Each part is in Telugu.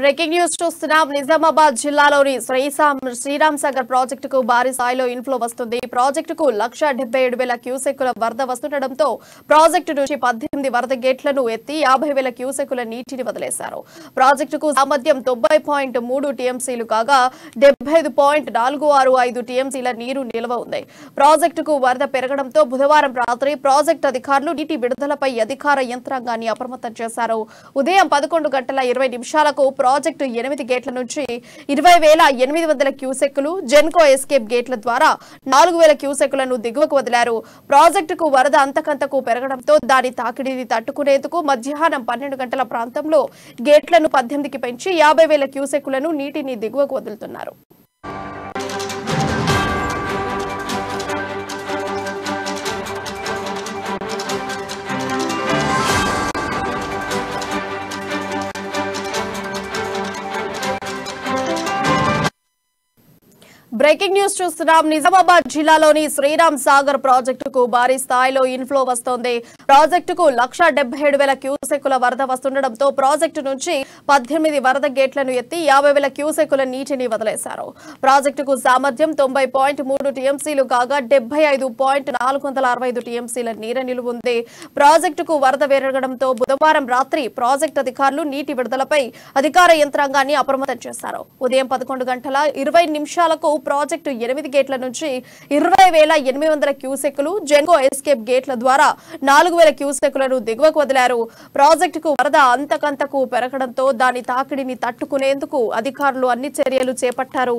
బ్రేకింగ్ న్యూస్ చూస్తున్నాం. నిజామాబాద్ జిల్లాలోని శ్రీరామ్ సాగర్ ప్రాజెక్టుకు భారీ స్థాయిలో ఇన్ఫ్లో వస్తుంది. ప్రాజెక్టుకు 1,77,000 క్యూసెక్కుల వరద వస్తుండటంతో ప్రాజెక్టు నుంచి 18 వరద గేట్లను ఎత్తి 50,000 క్యూసెక్కుల నీటిని వదిలేశారు. ప్రాజెక్టుకు సామర్థ్యం 90.3 టీఎంసీలు కాగా 75.465 టీఎంసీల నీరు నిల్వ ఉంది. ప్రాజెక్టుకు వరద పెరగడంతో బుధవారం రాత్రి ప్రాజెక్టు అధికారులు నీటి విడుదలపై అధికార యంత్రాంగాన్ని అప్రమత్తం చేశారు. ఉదయం 11:20 ప్రాజెక్టు 8 గేట్ల నుంచి 20,800 క్యూసెక్కులు, జెన్కో ఎస్కేప్ గేట్ల ద్వారా 4,000 క్యూసెక్కులను దిగువకు వదిలారు. ప్రాజెక్టుకు వరద అంతకంతకు పెరగడంతో దాని తాకిడిని తట్టుకునేందుకు మధ్యాహ్నం 12 గంటల ప్రాంతంలో గేట్లను 18కి పెంచి 50,000 క్యూసెక్కులను నీటిని దిగువకు వదులుతున్నారు. బ్రేకింగ్ న్యూస్ చూస్తున్నాం. నిజామాబాద్ జిల్లాలోని శ్రీరామ్ సాగర్ ప్రాజెక్టుకు భారీ స్థాయిలో ఇన్ఫ్లో వస్తోంది. ప్రాజెక్టుకు 1,77,000 క్యూసెక్కుల వరద వస్తుండటంతో ప్రాజెక్టు నుంచి 18 వరద గేట్లను ఎత్తి 50,000 క్యూసెక్కుల నీటిని వదిలేశారు. ప్రాజెక్టుకు సామర్థ్యం 90.3 టీఎంసీలు కాగా 75.465 టీఎంసీల నీరు నిలువ ఉంది. ప్రాజెక్టుకు వరద పెరగడంతో బుధవారం రాత్రి ప్రాజెక్టు అధికారులు నీటి విడుదలపై అధికార యంత్రాంగాన్ని అప్రమత్తం చేశారు. ఉదయం 11:20 ప్రాజెక్టు 8 గేట్ల నుంచి 20,800 క్యూసెక్కులు, జెన్కో ఎస్కేప్ గేట్ల ద్వారా 4,000 క్యూసెక్కులను దిగువకు వదిలారు. ప్రాజెక్టుకు వరద అంతకంతకు పెరగడంతో దాని తాకిడిని తట్టుకునేందుకు అధికారులు అన్ని చర్యలు చేపట్టారు.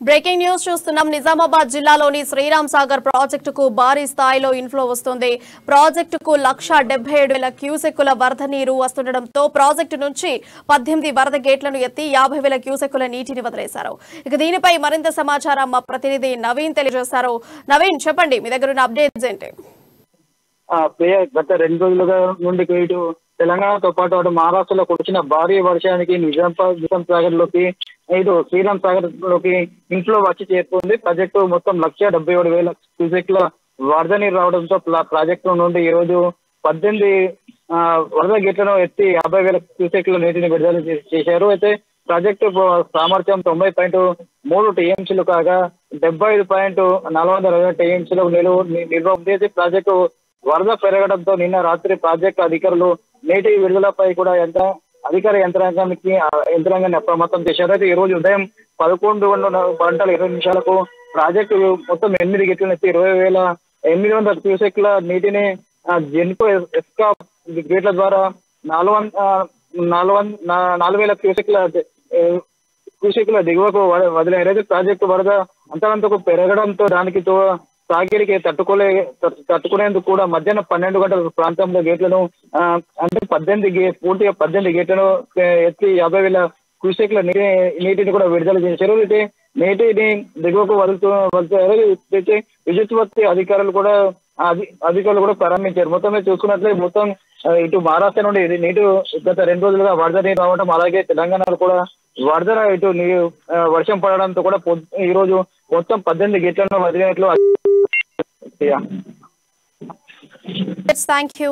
బ్రేకింగ్ న్యూస్ చూస్తున్నాం. నిజామాబాద్ జిల్లాలోని శ్రీరామ్ సాగర్ ప్రాజెక్టుకు భారీ స్థాయిలో ఇన్ఫ్లో వస్తుంది. ప్రాజెక్టుకు 1,77,000 క్యూసెక్కుల వరద నీరు వస్తుండటంతో ప్రాజెక్టు నుంచి 18 వరద గేట్లను ఎత్తి 50,000 క్యూసెక్కుల నీటిని వదిలేశారు. ఇక దీనిపై మరింత సమాచారం మా ప్రతినిధి నవీన్ తెలియజేశారు. నవీన్, చెప్పండి, మీ దగ్గర ఉన్న అప్డేట్స్ ఏంటి? గత 2 రోజులుగా నుండి ఇటు తెలంగాణతో పాటు అటు మహారాష్ట్రలో కురిసిన భారీ వర్షానికి నిజాం సాగర్ లోకి ఇటు శ్రీరామ్ సాగర్ లోకి ఇన్ఫ్లో వచ్చి చేరుకుంది. ప్రాజెక్టు మొత్తం 1,77,000 క్యూసెక్ల వరద నీరు రావడంతో ప్రాజెక్టు నుండి ఈ రోజు 18 వరద గేట్లను ఎత్తి 50,000 క్యూసెక్ల నీటిని విడుదల చేశారు. అయితే ప్రాజెక్టు సామర్థ్యం 90.3 టీఎంసీలు కాగా 75.420 టీఎంసీలకు నిల్వ ఉంది. ప్రాజెక్టు వరద పెరగడంతో నిన్న రాత్రి ప్రాజెక్టు అధికారులు నీటి విడుదలపై కూడా అధికార యంత్రాంగాన్ని అప్రమత్తం చేశారు. అయితే ఈ రోజు ఉదయం 11:20 ప్రాజెక్టు మొత్తం 8 గేట్లను ఎత్తి 20,800 క్యూసెక్ల నీటిని జెన్కో ఎస్కా గేట్ల ద్వారా 4,000 క్యూసెక్ల దిగువకు వదిలేరు. అయితే ప్రాజెక్టు వరద అంతకంతకు పెరగడంతో దానికి సాగిరికి తట్టుకునేందుకు కూడా మధ్యాహ్నం 12 గంటల ప్రాంతంలో గేట్లను అంటే పూర్తిగా 18 గేట్లను ఎత్తి 50,000 క్యూసెక్ల నీటిని కూడా విడుదల చేశారు. అయితే నీటిని దిగువకు వదులుతారు. అయితే విద్యుత్ అధికారులు కూడా ప్రారంభించారు. మొత్తం చూసుకున్నట్లయితే మొత్తం ఇటు మహారాష్ట్ర నుండి నీటి గత 2 రోజులుగా వరద నీరు రావడం, అలాగే తెలంగాణలో కూడా వరద ఇటు వర్షం పడడంతో కూడా ఈ రోజు మొత్తం 18 గేట్లను వదిలినట్లు. Thank you.